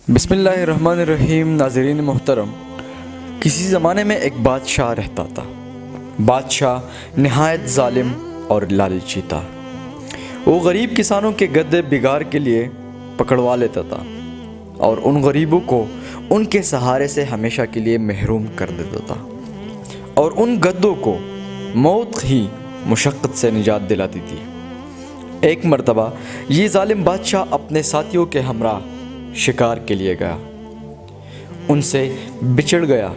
بسم اللہ الرحمن الرحیم۔ ناظرین محترم، کسی زمانے میں ایک بادشاہ رہتا تھا۔ بادشاہ نہایت ظالم اور لالچی تھا۔ وہ غریب کسانوں کے گدے بگاڑ کے لیے پکڑوا لیتا تھا اور ان غریبوں کو ان کے سہارے سے ہمیشہ کے لیے محروم کر دیتا تھا، اور ان گدوں کو موت ہی مشقت سے نجات دلاتی تھی۔ ایک مرتبہ یہ ظالم بادشاہ اپنے ساتھیوں کے ہمراہ شکار کے لیے گیا، ان سے بچھڑ گیا۔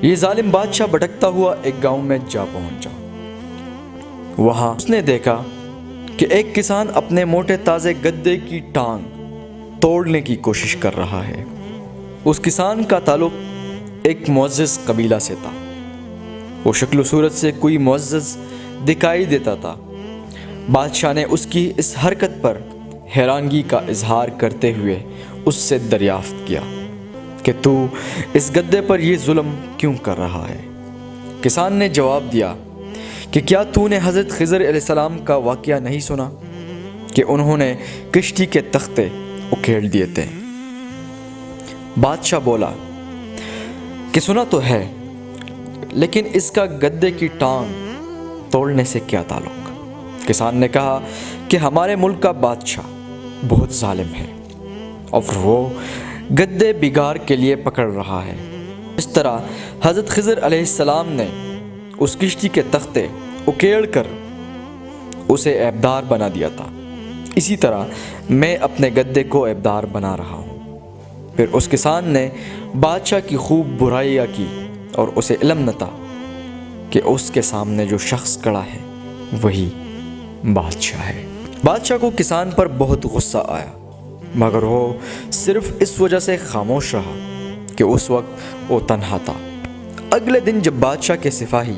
یہ ظالم بادشاہ بھٹکتا ہوا ایک گاؤں میں جا پہنچا۔ وہاں اس نے دیکھا کہ ایک کسان اپنے موٹے تازے گدے کی ٹانگ توڑنے کی کوشش کر رہا ہے۔ اس کسان کا تعلق ایک معزز قبیلہ سے تھا۔ وہ شکل و صورت سے کوئی معزز دکھائی دیتا تھا۔ بادشاہ نے اس کی اس حرکت پر حیرانگی کا اظہار کرتے ہوئے اس سے دریافت کیا کہ تو اس گدے پر یہ ظلم کیوں کر رہا ہے؟ کسان نے جواب دیا کہ کیا تو نے حضرت خضر علیہ السلام کا واقعہ نہیں سنا کہ انہوں نے کشتی کے تختے اکھیڑ دیے تھے؟ بادشاہ بولا کہ سنا تو ہے، لیکن اس کا گدے کی ٹانگ توڑنے سے کیا تعلق؟ کسان نے کہا کہ ہمارے ملک کا بادشاہ بہت ظالم ہے اور وہ گدے بگاڑ کے لیے پکڑ رہا ہے۔ اس طرح حضرت خضر علیہ السلام نے اس کشتی کے تختے اکھیڑ کر اسے عیبدار بنا دیا تھا، اسی طرح میں اپنے گدے کو عیبدار بنا رہا ہوں۔ پھر اس کسان نے بادشاہ کی خوب برائیاں کی اور اسے علم نہ تھا کہ اس کے سامنے جو شخص کھڑا ہے وہی بادشاہ ہے۔ بادشاہ کو کسان پر بہت غصہ آیا، مگر وہ صرف اس وجہ سے خاموش رہا کہ اس وقت وہ تنہا تھا۔ اگلے دن جب بادشاہ کے سپاہی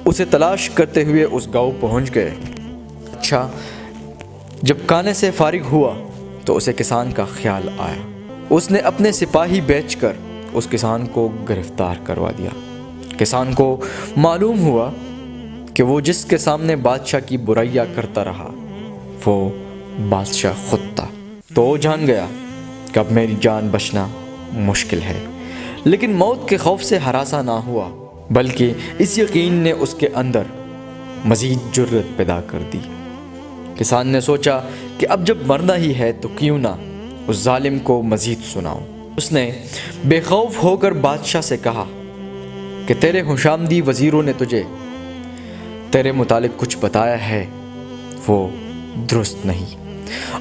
اسے تلاش کرتے ہوئے اس گاؤں پہنچ گئے، بادشاہ جب کھانے سے فارغ ہوا تو اسے کسان کا خیال آیا۔ اس نے اپنے سپاہی بھیج کر اس کسان کو گرفتار کروا دیا۔ کسان کو معلوم ہوا کہ وہ جس کے سامنے بادشاہ کی برائیاں کرتا رہا وہ بادشاہ خود تھا، تو وہ جان گیا کہ اب میری جان بچنا مشکل ہے۔ لیکن موت کے خوف سے ہراساں نہ ہوا، بلکہ اس یقین نے اس کے اندر مزید جرأت پیدا کر دی۔ کسان نے سوچا کہ اب جب مرنا ہی ہے تو کیوں نہ اس ظالم کو مزید سناؤں۔ اس نے بے خوف ہو کر بادشاہ سے کہا کہ تیرے خوشامدی وزیروں نے تجھے تیرے متعلق کچھ بتایا ہے، وہ درست نہیں،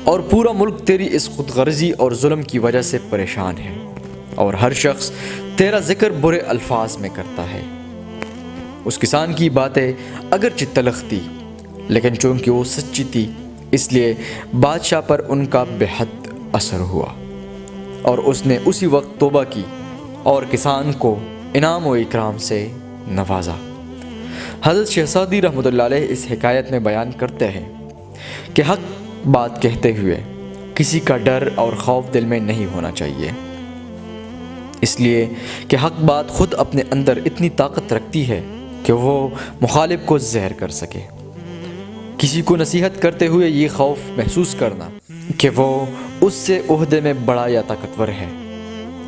اور پورا ملک تیری اس خود غرضی اور ظلم کی وجہ سے پریشان ہے، اور ہر شخص تیرا ذکر برے الفاظ میں کرتا ہے۔ اس کسان کی باتیں اگرچہ تلخ تھی، لیکن چونکہ وہ سچی تھی اس لیے بادشاہ پر ان کا بے حد اثر ہوا، اور اس نے اسی وقت توبہ کی اور کسان کو انعام و اکرام سے نوازا۔ حضرت شہزادی رحمۃ اللہ علیہ اس حکایت میں بیان کرتے ہیں کہ حق بات کہتے ہوئے کسی کا ڈر اور خوف دل میں نہیں ہونا چاہیے، اس لیے کہ حق بات خود اپنے اندر اتنی طاقت رکھتی ہے کہ وہ مخالف کو زہر کر سکے۔ کسی کو نصیحت کرتے ہوئے یہ خوف محسوس کرنا کہ وہ اس سے عہدے میں بڑا یا طاقتور ہے،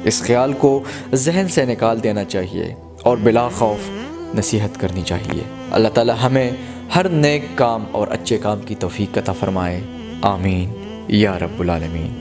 اس خیال کو ذہن سے نکال دینا چاہیے اور بلا خوف نصیحت کرنی چاہیے۔ اللہ تعالی ہمیں ہر نیک کام اور اچھے کام کی توفیق عطا فرمائے، آمین یا رب العالمین۔